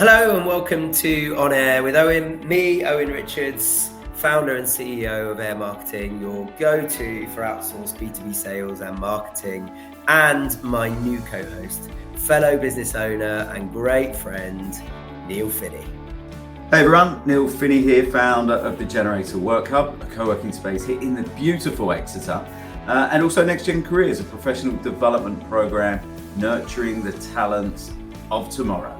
Hello and welcome to On Air with Owen. Me, Owen Richards, founder and CEO of Air Marketing, your go-to for outsourced B2B sales and marketing, and my new co-host, fellow business owner and great friend, Neil Finnie. Hey everyone, Neil Finnie here, founder of the Generator Work Hub, a co-working space here in the beautiful Exeter, and also Next Gen Careers, a professional development program nurturing the talents of tomorrow.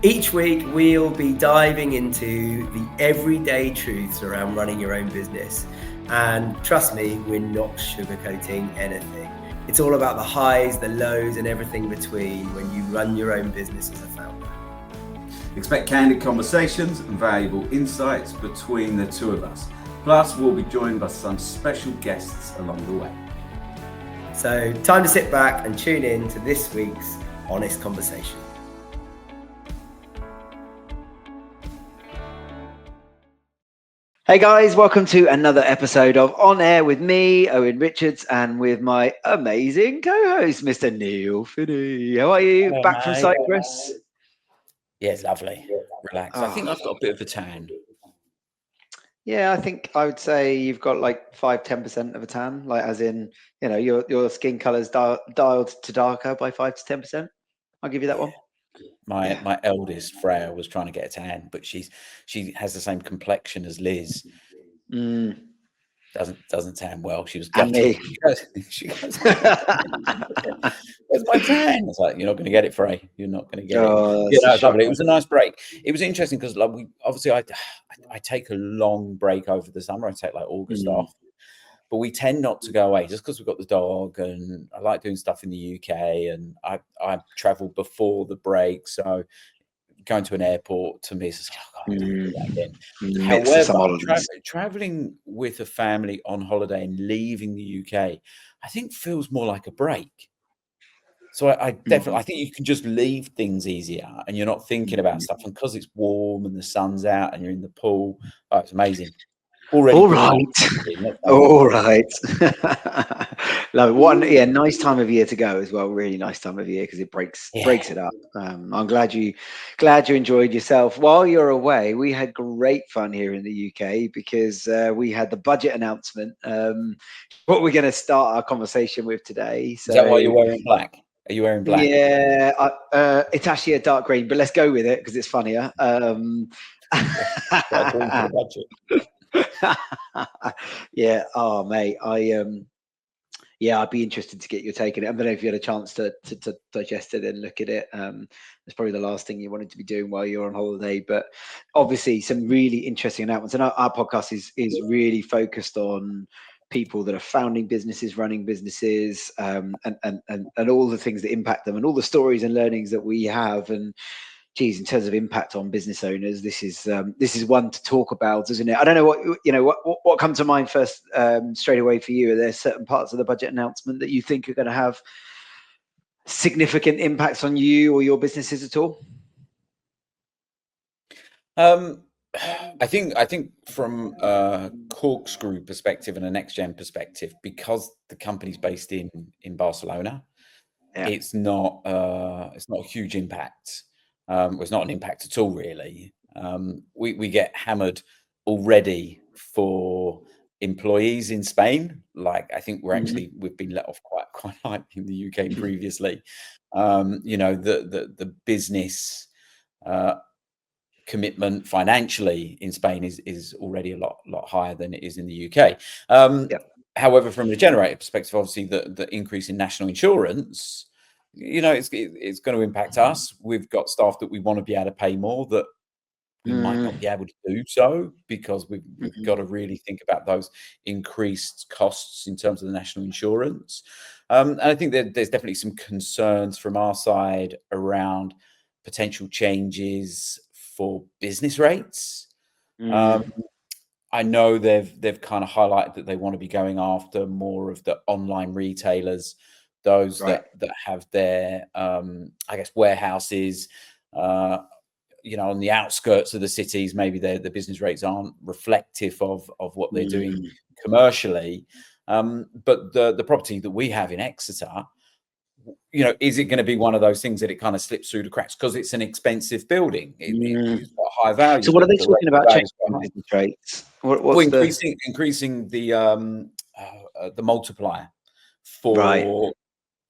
Each week, we'll be diving into the everyday truths around running your own business. And trust me, we're not sugarcoating anything. It's all about the highs, the lows, and everything between when you run your own business as a founder. Expect candid conversations and valuable insights between the two of us. Plus, we'll be joined by some special guests along the way. So, time to sit back and tune in to this week's honest conversation. Hey guys, welcome to another episode of On Air with me, Owen Richards, and with my amazing co-host, Mr. Neil Finnie. How are you? Hello, Back from mate. Cyprus? Yeah, it's lovely. Relax. I think I've got a bit of a tan. Yeah, I think I would say you've got like 5-10% of a tan, like as in, you know, your skin color's dialed to darker by 5 to 10%. I'll give you that one. My eldest Freya was trying to get a tan, but she has the same complexion as Liz. Doesn't tan well. She was gutted. She goes, "Where's my tan?" It's like, you're not going to get it, Freya. You're not going to get it. Yeah, no, it's lovely. It was a nice break. It was interesting because like I take a long break over the summer. I take like August off. But we tend not to go away just because we've got the dog, and I like doing stuff in the UK, and I travel before the break. So going to an airport to me is like, I can't do that again. However, traveling with a family on holiday and leaving the UK, I think feels more like a break. So I definitely, I think you can just leave things easier and you're not thinking about stuff. And because it's warm and the sun's out and you're in the pool, oh, it's amazing. Already all right. Love it. Nice time of year to go as well. Really nice time of year because it breaks it up. I'm glad you enjoyed yourself while you're away. We had great fun here in the UK because we had the budget announcement. What we're going to start our conversation with today. So, is that why you're wearing black? Are you wearing black? Yeah, it's actually a dark green, but let's go with it because it's funnier. Yeah. Oh, mate. I'd be interested to get your take on it. I don't know if you had a chance to digest it and look at it. It's probably the last thing you wanted to be doing while you're on holiday, but obviously some really interesting announcements. And our podcast is really focused on people that are founding businesses, running businesses, and all the things that impact them, and all the stories and learnings that we have. And geez, in terms of impact on business owners, this is one to talk about, isn't it? I don't know what comes to mind first straight away for you. Are there certain parts of the budget announcement that you think are going to have significant impacts on you or your businesses at all? I think from a corkscrew perspective and a next gen perspective, because the company's based in Barcelona, it's not a huge impact. It's not an impact at all, really. We get hammered already for employees in Spain. Like, I think we've been let off quite light in the UK previously. The business commitment financially in Spain is already a lot higher than it is in the UK. However, from a generator perspective, obviously the increase in national insurance, it's going to impact us. We've got staff that we want to be able to pay more that we might not be able to do so because we've got to really think about those increased costs in terms of the national insurance. And I think that there's definitely some concerns from our side around potential changes for business rates. I know they've kind of highlighted that they want to be going after more of the online retailers, those that have their, warehouses, on the outskirts of the cities. Maybe the business rates aren't reflective of what they're doing commercially. But the property that we have in Exeter, you know, is it going to be one of those things that it kind of slips through the cracks because it's an expensive building? It's got high value. So what are they talking about changing business rates? Increasing the multiplier for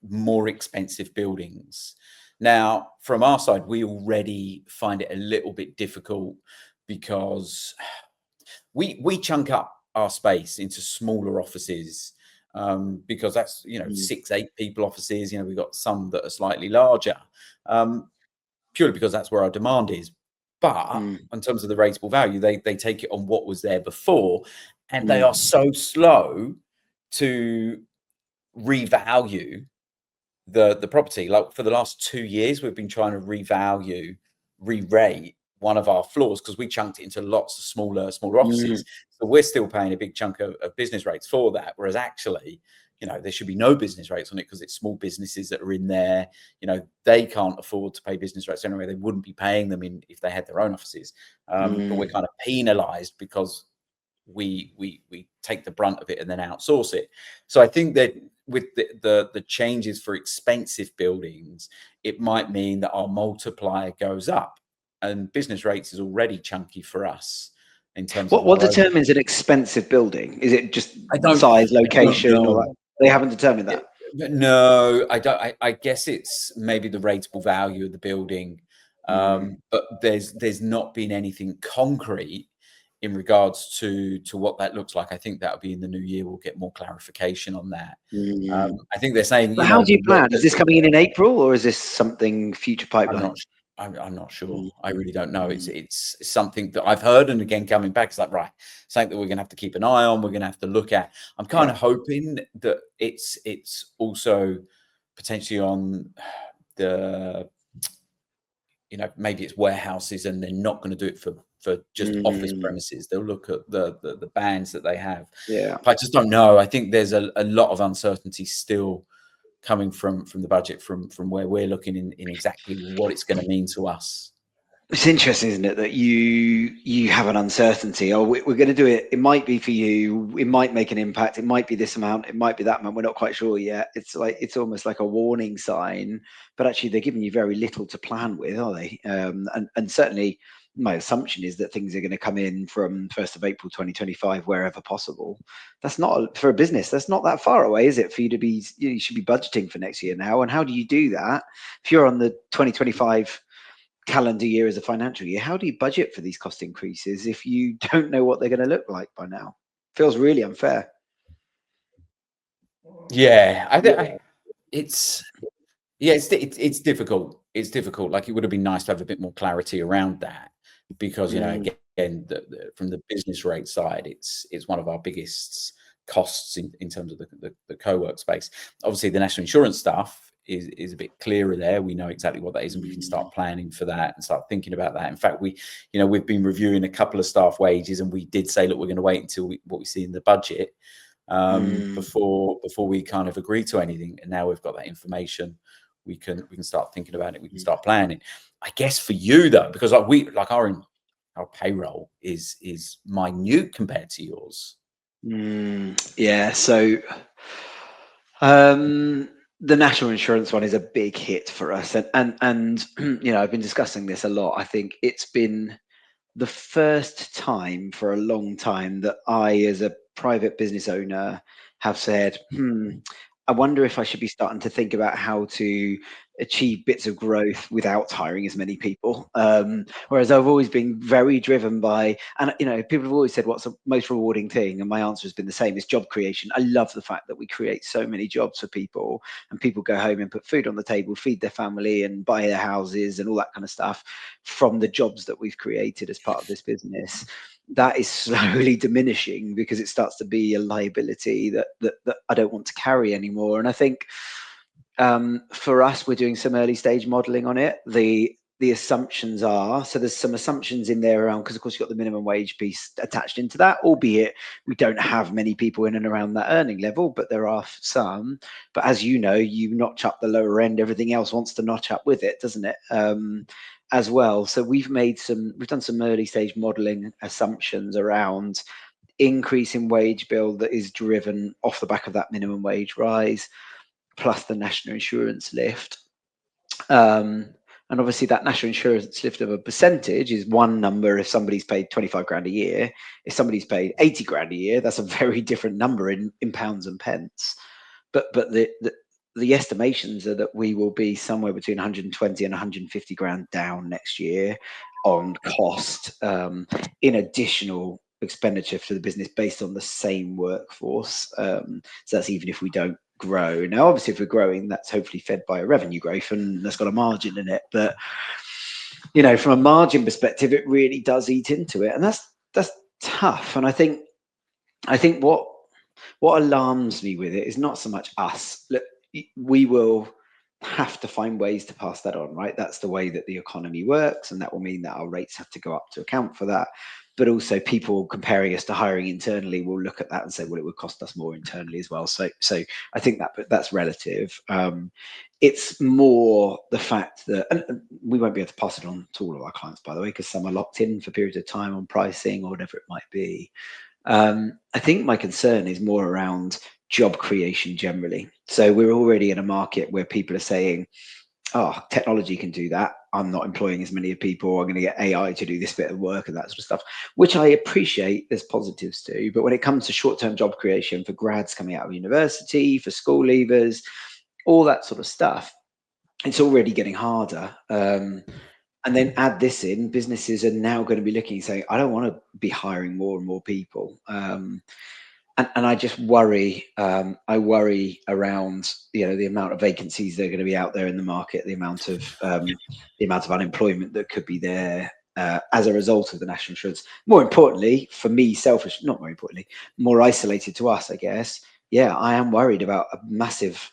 more expensive buildings. Now, from our side, we already find it a little bit difficult because we chunk up our space into smaller offices, because that's, you know, 6-8 people offices. You know, we've got some that are slightly larger, purely because that's where our demand is. But in terms of the rateable value, they take it on what was there before, and they are so slow to revalue the property. Like for the last 2 years, we've been trying to re-rate one of our floors because we chunked it into lots of smaller offices. So we're still paying a big chunk of business rates for that, whereas actually, you know, there should be no business rates on it because it's small businesses that are in there. You know, they can't afford to pay business rates anyway. They wouldn't be paying them if they had their own offices. But we're kind of penalized because we take the brunt of it and then outsource it. So I think that with the changes for expensive buildings, it might mean that our multiplier goes up, and business rates is already chunky for us in terms of what determines an expensive building. Is it just size, location, or they haven't determined that? No, I don't. I guess it's maybe the rateable value of the building, but there's not been anything concrete in regards to what that looks like. I think that'll be in the new year. We'll get more clarification on that. I think they're saying. But how do you plan? Is this coming in April, or is this something future pipeline? I'm not sure. I really don't know. It's something that I've heard, and again, coming back, it's like, right, something that we're going to have to keep an eye on. We're going to have to look at. I'm kind of hoping that it's also potentially on the, you know, maybe it's warehouses, and they're not going to do it for just office premises. They'll look at the bands that they have. But I just don't know. I think there's a lot of uncertainty still coming from the budget, from where we're looking in exactly what it's going to mean to us. It's interesting, isn't it, that you have an uncertainty. Oh, we're going to do it. It might be for you. It might make an impact. It might be this amount. It might be that amount. We're not quite sure yet. It's like, it's almost like a warning sign, but actually they're giving you very little to plan with, are they? And certainly my assumption is that things are going to come in from 1st of April 2025 wherever possible. That's not, for a business, that's not that far away, is it, for you to be, you should be budgeting for next year now. And how do you do that if you're on the 2025 calendar year as a financial year? How do you budget for these cost increases if you don't know what they're going to look like by now? Feels really unfair. Yeah, I think it's difficult. It's difficult. Like, it would have been nice to have a bit more clarity around that, because, you know, again, from the business rate side, it's one of our biggest costs in terms of the co-work space. Obviously, the national insurance stuff is a bit clearer there. We know exactly what that is, and we can start planning for that and start thinking about that. In fact, we've been reviewing a couple of staff wages, and we did say, look, we're going to wait until what we see in the budget before we kind of agree to anything. And now we've got that information, we can start thinking about it. We can start planning. I guess for you though, because our payroll is minute compared to yours. Yeah. So the national insurance one is a big hit for us, and you know, I've been discussing this a lot. I think it's been the first time for a long time that I, as a private business owner, have said, I wonder if I should be starting to think about how to achieve bits of growth without hiring as many people. Whereas I've always been very driven by, and you know, people have always said, what's the most rewarding thing? And my answer has been the same: it's job creation. I love the fact that we create so many jobs for people, and people go home and put food on the table, feed their family, and buy their houses and all that kind of stuff from the jobs that we've created as part of this business. That is slowly diminishing because it starts to be a liability that I don't want to carry anymore. And I think for us, we're doing some early stage modeling on it. The assumptions are, so there's some assumptions in there around, because of course you've got the minimum wage piece attached into that, albeit we don't have many people in and around that earning level, but there are some. But as you know, you notch up the lower end, everything else wants to notch up with it, doesn't it? As well. So we've done some early stage modeling assumptions around increase in wage bill that is driven off the back of that minimum wage rise, plus the national insurance lift. And obviously that national insurance lift of a percentage is one number if somebody's paid 25 grand a year. If somebody's paid 80 grand a year, that's a very different number in pounds and pence. But the estimations are that we will be somewhere between 120 and 150 grand down next year on cost, in additional expenditure for the business based on the same workforce. So that's even if we don't grow. Now, obviously, if we're growing, that's hopefully fed by a revenue growth and that's got a margin in it. But, you know, from a margin perspective, it really does eat into it. And that's tough. And I think what alarms me with it is not so much us. Look, we will have to find ways to pass that on, right? That's the way that the economy works, and that will mean that our rates have to go up to account for that. But also people comparing us to hiring internally will look at that and say, well, it would cost us more internally as well. So I think that's relative. It's more the fact that, and we won't be able to pass it on to all of our clients, by the way, because some are locked in for periods of time on pricing or whatever it might be. I think my concern is more around job creation generally. So we're already in a market where people are saying, oh, technology can do that. I'm not employing as many people. I'm going to get AI to do this bit of work and that sort of stuff, which I appreciate. There's positives too. But when it comes to short-term job creation for grads coming out of university, for school leavers, all that sort of stuff, it's already getting harder. And then add this in, businesses are now going to be looking and saying, I don't want to be hiring more and more people. And I just worry. I worry around, you know, the amount of vacancies that are going to be out there in the market, the amount of unemployment that could be there as a result of the national insurance. More importantly, for me, not more importantly, more isolated to us, I guess. Yeah, I am worried about a massive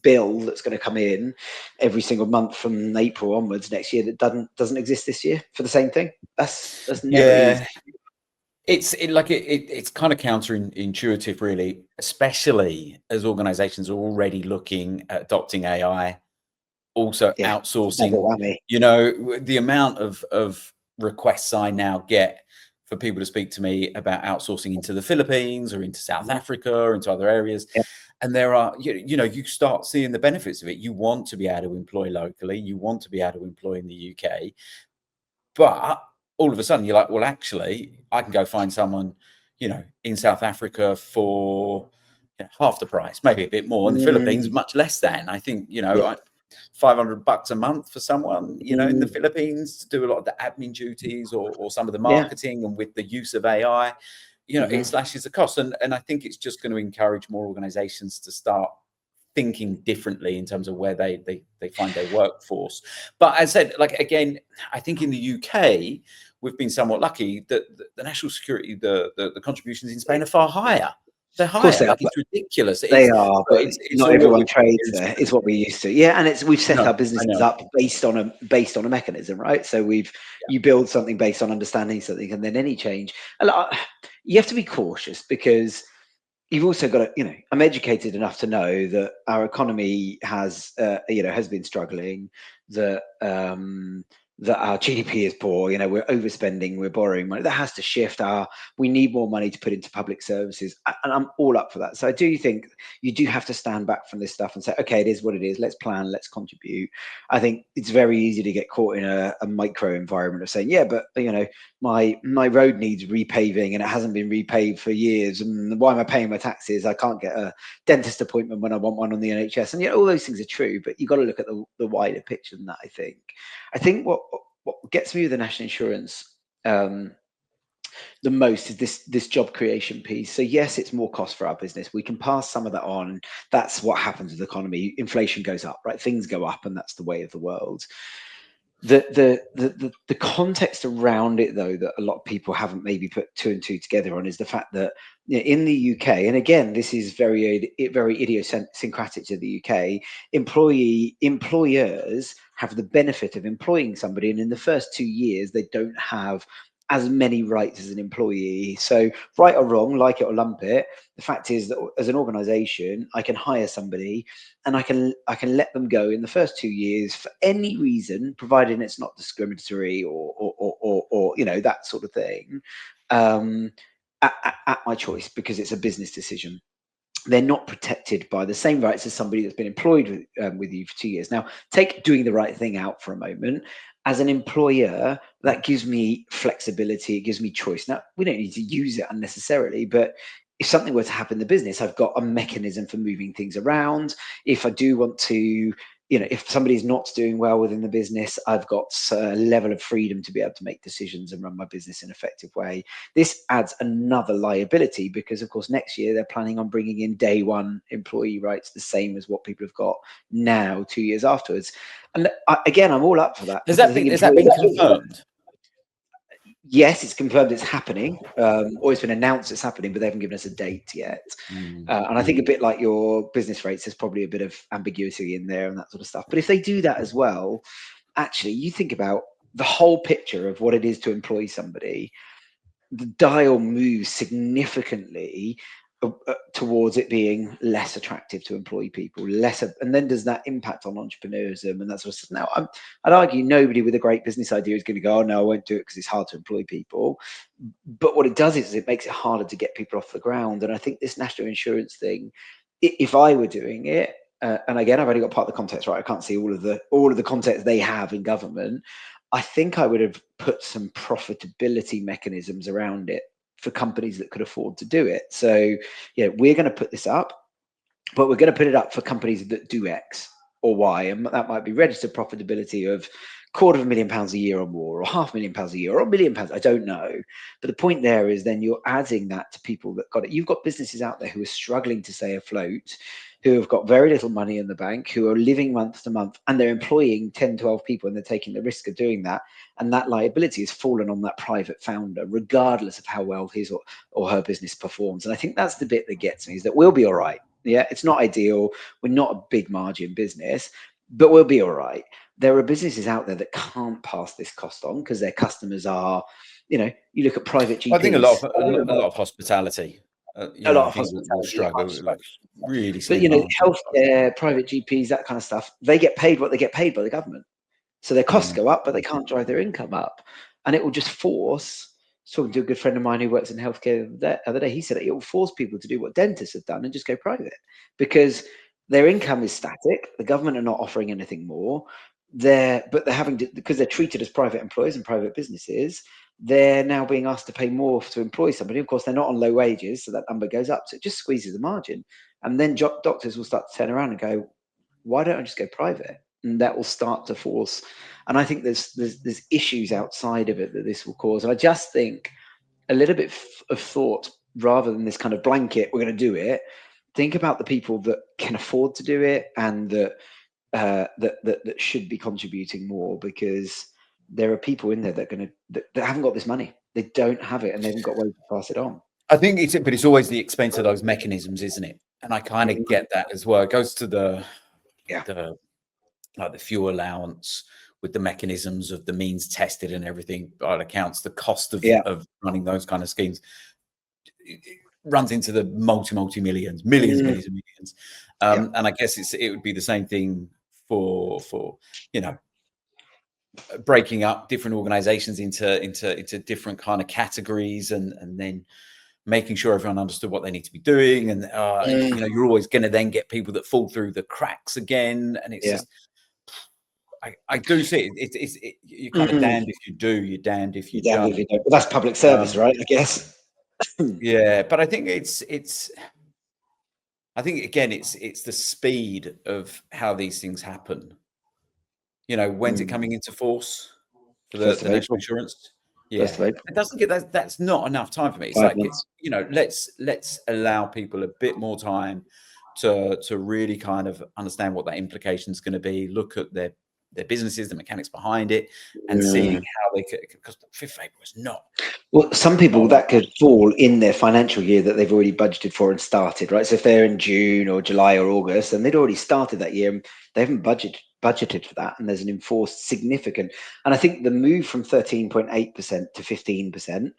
bill that's going to come in every single month from April onwards next year that doesn't exist this year for the same thing. That's never easy. It's kind of counterintuitive, really, especially as organizations are already looking at adopting AI, also outsourcing. You know, the amount of requests I now get for people to speak to me about outsourcing into the Philippines or into South Africa or into other areas. Yeah. And there are, you know, you start seeing the benefits of it. You want to be able to employ locally. You want to be able to employ in the UK. But all of a sudden you're like, well, actually, I can go find someone, you know, in South Africa for half the price, maybe a bit more. In the Philippines, much less than. I think, you know, $500 a month for someone, you know, in the Philippines to do a lot of the admin duties or some of the marketing, and with the use of AI, you know, it slashes the cost. And I think it's just going to encourage more organizations to start thinking differently in terms of where they find their workforce. But as I said, like, again, I think in the UK, we've been somewhat lucky that the national security, the contributions in Spain are far higher. They're higher. Of course they are. It's ridiculous. They are, but it's not everyone trades there. Is what we used to. Yeah, and we've set our businesses up based on a mechanism, right? So you build something based on understanding something, and then any change. You have to be cautious because you've also got to, you know, I'm educated enough to know that our economy has been struggling, that our GDP is poor, you know, we're overspending, we're borrowing money. That has to shift. We need more money to put into public services, and I'm all up for that. So I do think you do have to stand back from this stuff and say, okay, it is what it is. Let's plan, let's contribute. I think it's very easy to get caught in a micro environment of saying, yeah, but you know, my road needs repaving and it hasn't been repaved for years, and why am I paying my taxes? I can't get a dentist appointment when I want one on the NHS. And all those things are true, but you've got to look at the wider picture than that. I think what gets me with the national insurance the most is this job creation piece. So yes, it's more cost for our business. We can pass some of that on. That's what happens with the economy. Inflation goes up, right? Things go up, and that's the way of the world. The context around it, though, that a lot of people haven't maybe put two and two together on, is the fact that, you know, in the UK, and again, this is very idiosyncratic to the UK, employers have the benefit of employing somebody, and in the first 2 years, they don't have as many rights as an employee. So right or wrong, like it or lump it, the fact is that as an organization, I can hire somebody and I can let them go in the first 2 years for any reason, provided it's not discriminatory or you know, that sort of thing, at my choice, because it's a business decision. they're not protected by the same rights as somebody that's been employed with you for 2 years. Now, take doing the right thing out for a moment. As an employer, that gives me flexibility. It gives me choice. Now, we don't need to use it unnecessarily, but if something were to happen in the business, I've got a mechanism for moving things around. If I do want to, if somebody's not doing well within the business, I've got a level of freedom to be able to make decisions and run my business in an effective way. This adds another liability because, of course, next year they're planning on bringing in day one employee rights, the same as what people have got now 2 years afterwards. And again, I'm all up for that. Has that been confirmed? Yes, it's confirmed it's happening, or it's been announced it's happening, but they haven't given us a date yet. And I think a bit like your business rates, there's probably a bit of ambiguity in there and that sort of stuff. But if they do that as well, actually, you think about the whole picture of what it is to employ somebody, the dial moves significantly towards it being less attractive to employ people, and then does that impact on entrepreneurism and that sort of stuff? Now, I'd argue nobody with a great business idea is going to go, oh no, I won't do it because it's hard to employ people. But what it does is it makes it harder to get people off the ground. And I think this national insurance thing, if I were doing it, and again, I've only got part of the context right, I can't see all of the context they have in government. I think I would have put some profitability mechanisms around it for companies that could afford to do it. So, we're going to put this up, but we're going to put it up for companies that do X or Y. And that might be registered profitability of £250,000 a year or more, or £500,000 a year, or £1 million. I don't know. But the point there is then you're adding that to people that got it. You've got businesses out there who are struggling to stay afloat, who have got very little money in the bank, who are living month to month, and they're employing 10, 12 people, and they're taking the risk of doing that. And that liability has fallen on that private founder, regardless of how well his or her business performs. And I think that's the bit that gets me, is that we'll be all right. Yeah, it's not ideal. We're not a big margin business, but we'll be all right. There are businesses out there that can't pass this cost on because their customers are, you look at private GPs. I think a lot of hospitality. A lot of hospitality struggle, like really. But healthcare, private GPs, that kind of stuff, they get paid what they get paid by the government. So their costs go up, but they can't drive their income up. And it will just force, talking to a good friend of mine who works in healthcare the other day, he said it will force people to do what dentists have done and just go private because their income is static. The government are not offering anything more. But they're having to, because they're treated as private employees and private businesses, they're now being asked to pay more to employ somebody. Of course, they're not on low wages, so that number goes up. So it just squeezes the margin. And then doctors will start to turn around and go, why don't I just go private? And that will start to force. And I think there's issues outside of it that this will cause. And I just think a little bit of thought, rather than this kind of blanket, we're going to do it, think about the people that can afford to do it and that should be contributing more, because there are people in there that haven't got this money. They don't have it, and they haven't got ways to pass it on. I think it's always the expense of those mechanisms, isn't it? And I kind of get that as well. It goes to the fuel allowance with the mechanisms of the means tested and everything. By all accounts, the cost of running those kind of schemes it runs into the millions. And I guess it would be the same thing for breaking up different organizations into different kind of categories and then making sure everyone understood what they need to be doing. And you're always going to then get people that fall through the cracks again. And it's just, I do see it. You're kind of damned if you do, you're damned if you don't. But that's public service, right? I guess. Yeah, but I think I think again, it's the speed of how these things happen. When's it coming into force for the national insurance? Yeah, it doesn't get that's not enough time for me. It's 5 months. Let's allow people a bit more time to really kind of understand what that implication is going to be. Look at their businesses, the mechanics behind it, and seeing how they could, because the fifth paper was not. Well, some people that could fall in their financial year that they've already budgeted for and started, right? So if they're in June or July or August, and they'd already started that year, and they haven't budgeted for that, and there's an enforced significant. And I think the move from 13.8% to 15%,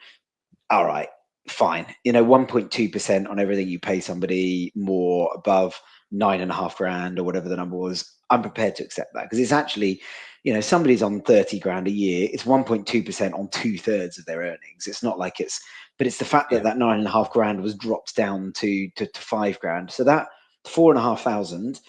all right, fine. 1.2% on everything you pay somebody more above 9.5 grand or whatever the number was, I'm prepared to accept that, because it's actually, you know, somebody's on 30 grand a year, it's 1.2% on 2/3 of their earnings. It's not like it's, but it's the fact that that 9.5 grand was dropped down to 5 grand. So that 4,500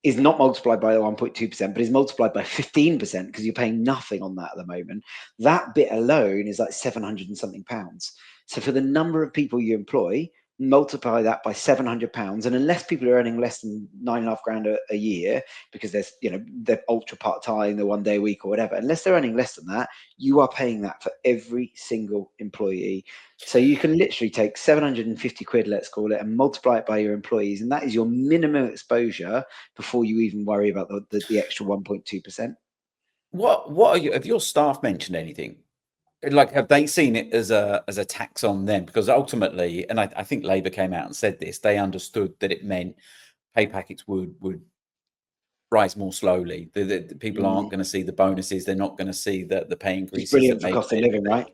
is not multiplied by the 1.2%, but is multiplied by 15%, because you're paying nothing on that at the moment. That bit alone is like 700 and something pounds. So for the number of people you employ, multiply that by 700 pounds, and unless people are earning less than 9.5 grand a year, because there's, you know, they're ultra part-time, they're 1 day a week or whatever, unless they're earning less than that, you are paying that for every single employee. So you can literally take 750 quid, let's call it, and multiply it by your employees, and that is your minimum exposure before you even worry about the extra 1.2%. What are you, have your staff mentioned anything? Like, have they seen it as a tax on them? Because ultimately, and I think Labour came out and said this, they understood that it meant pay packets would rise more slowly. The people aren't going to see the bonuses. They're not going to see the pay increases. It's brilliant for cost of living, right?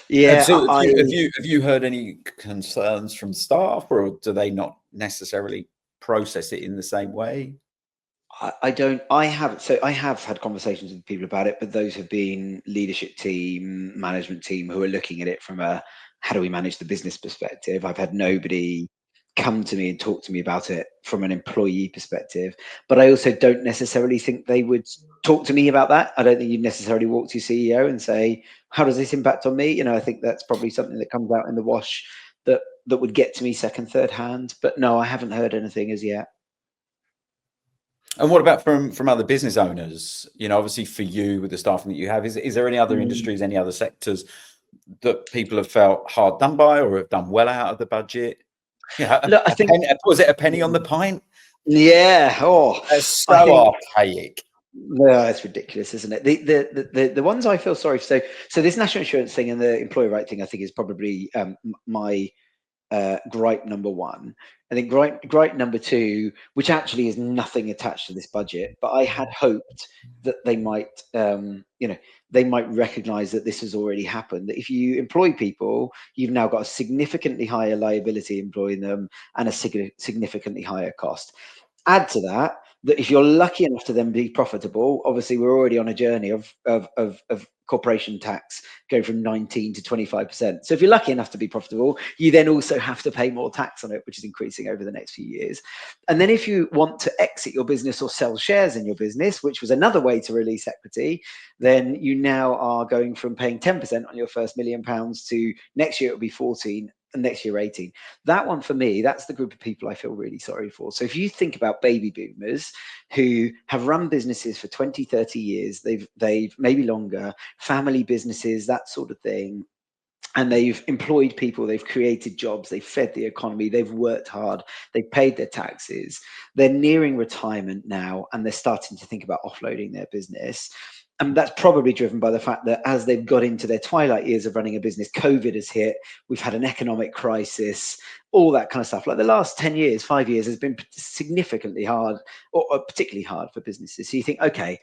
Yeah. So have you heard any concerns from staff, or do they not necessarily process it in the same way? I have had conversations with people about it, but those have been leadership team, management team, who are looking at it from a, how do we manage the business perspective. I've had nobody come to me and talk to me about it from an employee perspective, but I also don't necessarily think they would talk to me about that. I don't think you'd necessarily walk to your CEO and say, how does this impact on me? You know, I think that's probably something that comes out in the wash that would get to me second, third hand. But no, I haven't heard anything as yet. And what about from other business owners? You know, obviously for you, with the staffing that you have, is there any other industries, any other sectors that people have felt hard done by, or have done well out of the budget? Yeah, look, I think, was it a penny on the pint? Yeah. Oh, that's so archaic. No, it's ridiculous, isn't it? The ones I feel sorry for. So this national insurance thing and the employer right thing, I think, is probably my gripe number one. I think gripe number two, which actually is nothing attached to this budget, but I had hoped that they might, they might recognise that this has already happened. That if you employ people, you've now got a significantly higher liability employing them and a significantly higher cost. Add to that if you're lucky enough to then be profitable, obviously we're already on a journey of corporation tax going from 19 to 25%. So if you're lucky enough to be profitable, you then also have to pay more tax on it, which is increasing over the next few years. And then if you want to exit your business or sell shares in your business, which was another way to release equity, then you now are going from paying 10% on your first £1 million to next year it'll be 14, and next year 18. That one, for me, that's the group of people I feel really sorry for. So if you think about baby boomers who have run businesses for 20, 30 years, they've maybe longer, family businesses, that sort of thing, and they've employed people, they've created jobs, they've fed the economy, they've worked hard, they've paid their taxes, they're nearing retirement now, and they're starting to think about offloading their business. And that's probably driven by the fact that as they've got into their twilight years of running a business, COVID has hit, we've had an economic crisis, all that kind of stuff. Like the last 10 years, 5 years has been significantly hard, or particularly hard for businesses. So you think, okay,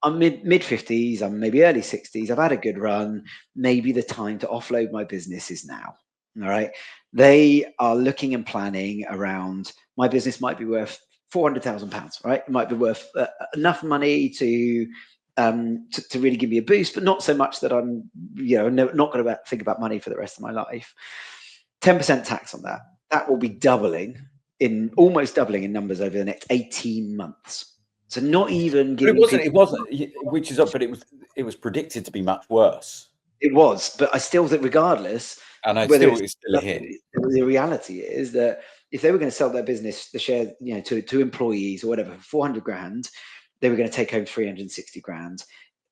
I'm mid 50s, I'm maybe early 60s, I've had a good run, maybe the time to offload my business is now. All right. They are looking and planning around, my business might be worth £400,000, right? It might be worth enough money to really give me a boost, but not so much that I'm, not going to think about money for the rest of my life. 10% tax on that. That will be almost doubling in numbers over the next 18 months. So not even giving. It wasn't. Which is up, but it was predicted to be much worse. It was, but I still think, regardless, and it's still a hit. The reality is that if they were going to sell their business, the share, to employees or whatever, for 400 grand, they were going to take home 360 grand.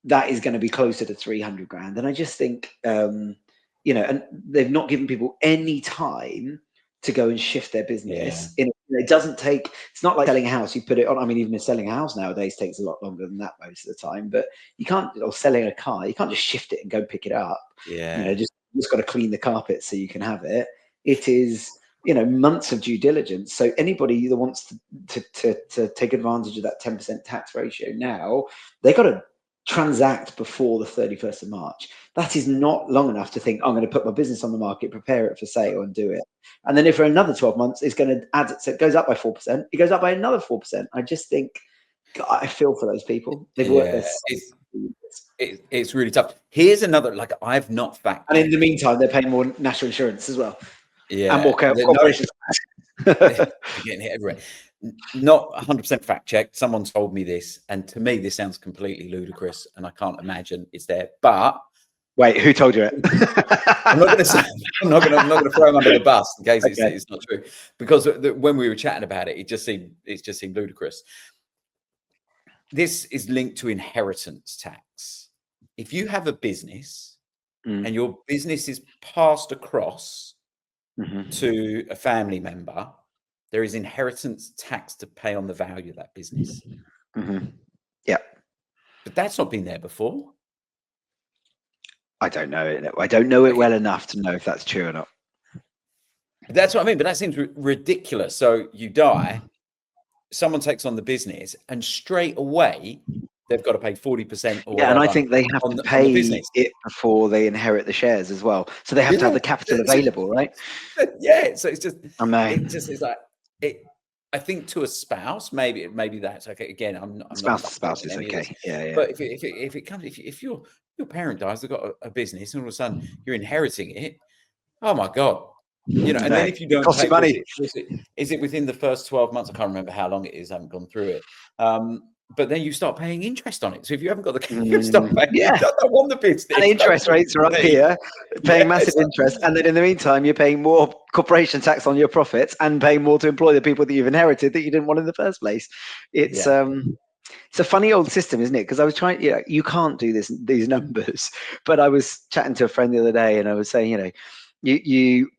That is going to be closer to 300 grand. And I just think, and they've not given people any time to go and shift their business. Yeah. It doesn't take, it's not like selling a house. You put it on, I mean, even selling a house nowadays takes a lot longer than that most of the time, but you can't, or selling a car, you can't just shift it and go pick it up. Yeah. Just got to clean the carpet so you can have it. It is, months of due diligence. So anybody that wants to take advantage of that 10% tax ratio now, they got to transact before the 31st of March. That is not long enough to think, I'm going to put my business on the market, prepare it for sale and do it. And then if for another 12 months, it's going to add, so it goes up by 4%, it goes up by another 4%. I just think, God, I feel for those people. They've worked this. It's really tough. Here's another, like, I've not fact. And in the meantime, they're paying more national insurance as well. Yeah. And more corporations. They're getting hit everywhere. Not 100% fact checked. Someone told me this, and to me, this sounds completely ludicrous, and I can't imagine it's there. But wait, who told you it? I'm not going to say. I'm not going to throw him under the bus in case it's not true. Because when we were chatting about it, it just seemed ludicrous. This is linked to inheritance tax. If you have a business and your business is passed across to a family member, there is inheritance tax to pay on the value of that business. Yeah. But that's not been there before. I don't know it. I don't know it well enough to know if that's true or not. That's what I mean. But that seems ridiculous. So you die, someone takes on the business, and straight away they've got to pay 40% or and I think they have to pay it before they inherit the shares as well. So they have to have the capital available, right? Yeah. So it's just, it's like it. I think to a spouse, maybe that's okay. Again, I'm not. Spouse is okay. Yeah. But if your parent dies, they've got a business, and all of a sudden you're inheriting it. Oh my God. You know, and then if you don't pay money, is it within the first 12 months? I can't remember how long it is. I haven't gone through it. But then you start paying interest on it. So if you haven't got the, you start paying. You don't want the business. And interest rates are up here, paying massive interest. And then in the meantime, you're paying more corporation tax on your profits and paying more to employ the people that you've inherited that you didn't want in the first place. It's a funny old system, isn't it? Because I was trying, you can't do these numbers. But I was chatting to a friend the other day, and I was saying, you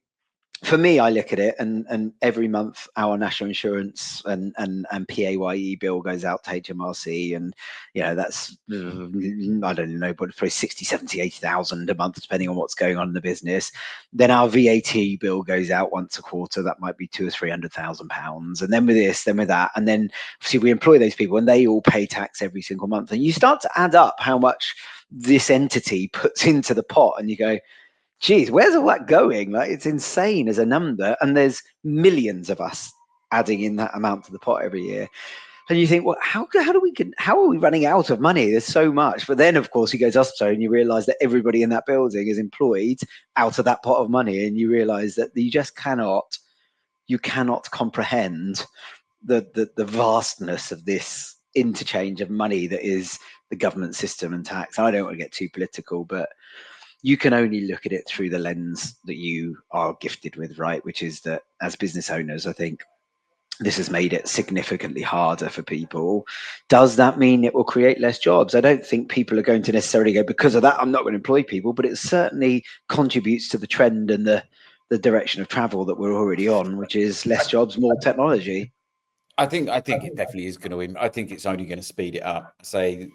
for me, I look at it, and every month our national insurance and PAYE bill goes out to HMRC, and that's I don't know, but probably 60, 70, 80,000 a month, depending on what's going on in the business. Then our VAT bill goes out once a quarter. That might be £200,000 or £300,000, and then with this, then with that, and then see, we employ those people, and they all pay tax every single month, and you start to add up how much this entity puts into the pot, and you go, geez, where's all that going? Like, it's insane as a number, and there's millions of us adding in that amount to the pot every year. And you think, well, how are we running out of money? There's so much. But then, of course, you go to hospital and you realize that everybody in that building is employed out of that pot of money, and you realize that you just cannot comprehend the vastness of this interchange of money that is the government system and tax. I don't want to get too political, but you can only look at it through the lens that you are gifted with, right? Which is that as business owners, I think this has made it significantly harder for people. Does that mean it will create less jobs? I don't think people are going to necessarily go, because of that, I'm not going to employ people, but it certainly contributes to the trend and the direction of travel that we're already on, which is less jobs, more technology. I think it definitely is going to. I think it's only going to speed it up. Say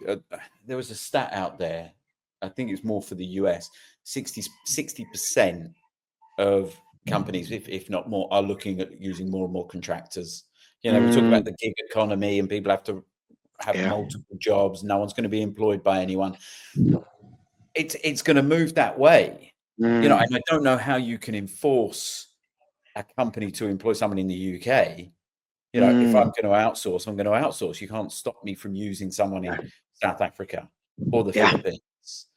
there was a stat out there. I think it's more for the US. 60% of companies, if not more, are looking at using more and more contractors. We talk about the gig economy, and people have to have multiple jobs. No one's going to be employed by anyone. It's going to move that way. And I don't know how you can enforce a company to employ someone in the UK. If I'm going to outsource, I'm going to outsource. You can't stop me from using someone in South Africa or the Philippines.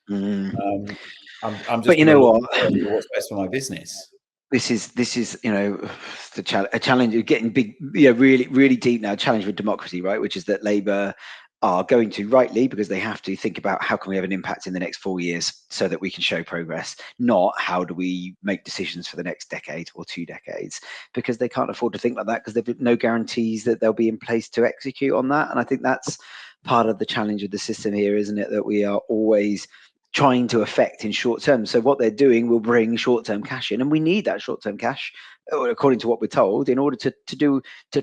I'm just, but you know what? What's best for my business? This is a challenge of getting big, really, really deep now. Challenge with democracy, right? Which is that Labour are going to, rightly, because they have to think about how can we have an impact in the next 4 years so that we can show progress, not how do we make decisions for the next decade or 2 decades, because they can't afford to think like that, because they've no guarantees that they'll be in place to execute on that. And I think that's part of the challenge of the system here, isn't it? That we are always trying to affect in short term. So what they're doing will bring short-term cash in, and we need that short-term cash, according to what we're told, in order to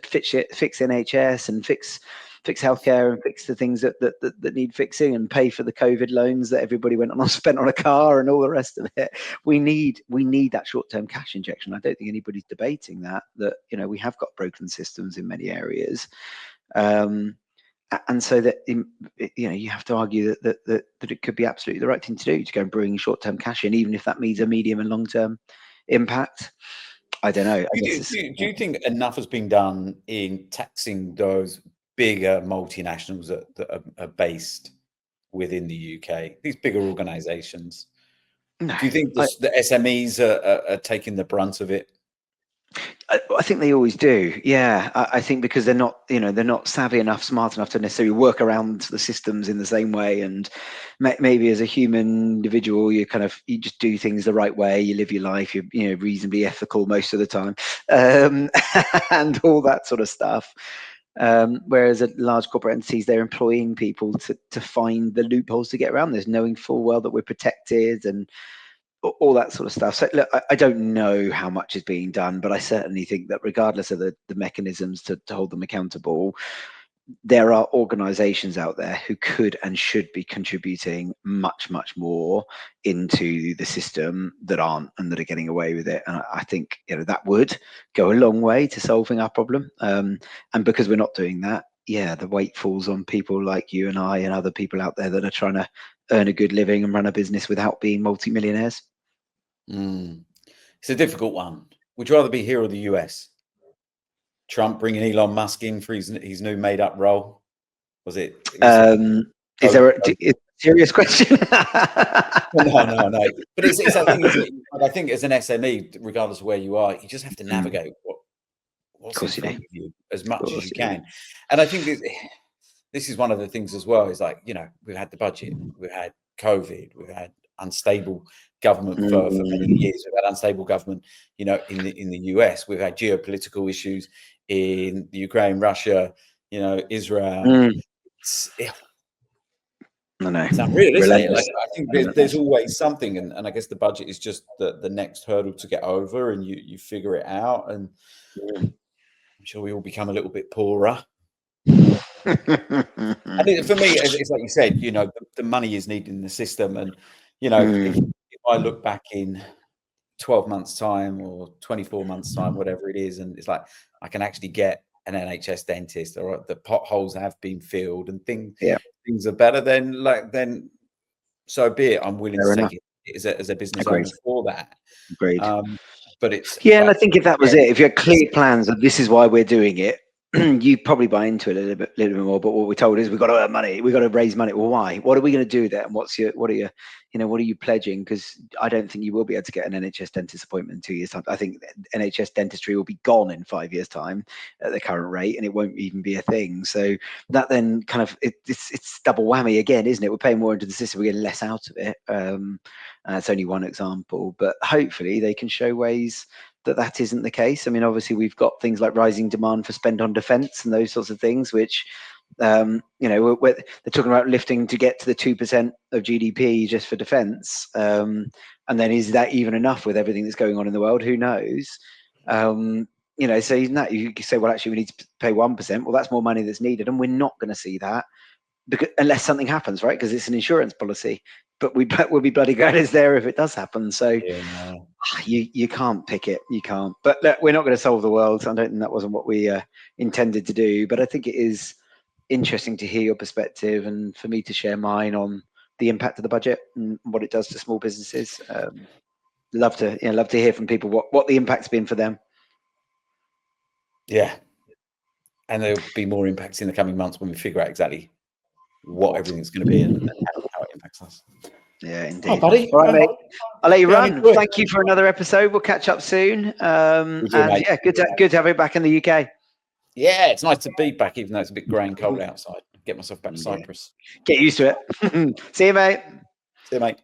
fix NHS and fix healthcare and fix the things that need fixing, and pay for the COVID loans that everybody went on and spent on a car and all the rest of it. We need that short-term cash injection. I don't think anybody's debating that we have got broken systems in many areas. And so that, you have to argue that it could be absolutely the right thing to do, to go and bring short-term cash in, even if that means a medium and long-term impact. I don't know. Do you think enough has been done in taxing those bigger multinationals that are based within the UK, these bigger organisations? No, do you think the SMEs are taking the brunt of it? I think they always do. Yeah, I think because they're not savvy enough, smart enough to necessarily work around the systems in the same way. And maybe as a human individual, you just do things the right way. You live your life. You're reasonably ethical most of the time, and all that sort of stuff. Whereas at large corporate entities, they're employing people to find the loopholes to get around this, knowing full well that we're protected and all that sort of stuff. So look, I don't know how much is being done, but I certainly think that regardless of the mechanisms to hold them accountable, there are organizations out there who could and should be contributing much, much more into the system that aren't, and that are getting away with it. And I think that would go a long way to solving our problem. And because we're not doing that, the weight falls on people like you and I and other people out there that are trying to earn a good living and run a business without being multimillionaires. It's a difficult one. Would you rather be here or the US? Trump bringing Elon Musk in for his new made-up role? Was it? Is there a serious question? No. But it's that thing, isn't it? I think as an SME, regardless of where you are, you just have to navigate what's in front of you as much as you can. And I think this is one of the things as well. Is like, we've had the budget, we've had COVID, we've had unstable government for many years. We've had unstable government, in the US. We've had geopolitical issues in the Ukraine, Russia, Israel. I know. It's unreal, isn't it? Like, I think there's always something, and I guess the budget is just the next hurdle to get over, and you figure it out, and I'm sure we all become a little bit poorer. I think for me, it's like you said, the money is needed in the system, and if I look back in 12 months' time or 24 months' time, whatever it is, and it's like I can actually get an NHS dentist, or the potholes have been filled, and things are better, then so be it. I'm willing to take it as a business owner for that. Agreed. But it's and I think if that was it, if you had clear plans of this is why we're doing it, you probably buy into it a little bit more. But what we're told is we've got to earn money, we've got to raise money. Well, why? What are we going to do with that? And what are you pledging? Because I don't think you will be able to get an NHS dentist appointment in 2 years' time. I think NHS dentistry will be gone in 5 years' time at the current rate, and it won't even be a thing. So that then it's double whammy again, isn't it? We're paying more into the system, we're getting less out of it. It's only one example, but hopefully they can show ways that isn't the case. I mean, obviously we've got things like rising demand for spend on defence and those sorts of things, which they're talking about lifting to get to the 2% of GDP just for defence. And then is that even enough with everything that's going on in the world? Who knows? So even that, you say, well, actually we need to pay 1%. Well, that's more money that's needed, and we're not going to see that unless something happens, right? Because it's an insurance policy. But we'll be bloody glad it's there if it does happen. So you can't pick it. You can't. But look, we're not going to solve the world. I don't think that wasn't what we intended to do. But I think it is interesting to hear your perspective, and for me to share mine on the impact of the budget and what it does to small businesses. Love to hear from people what the impact's been for them. Yeah, and there'll be more impacts in the coming months when we figure out exactly what everything's going to be and how it impacts us. Yeah, indeed. Oh, buddy. All right, mate. I'll let you run. Thank you for another episode. We'll catch up soon. Good to have you back in the UK. Yeah, it's nice to be back, even though it's a bit grey and cold outside. Get myself back to Cyprus. Get used to it. See you, mate. See you, mate.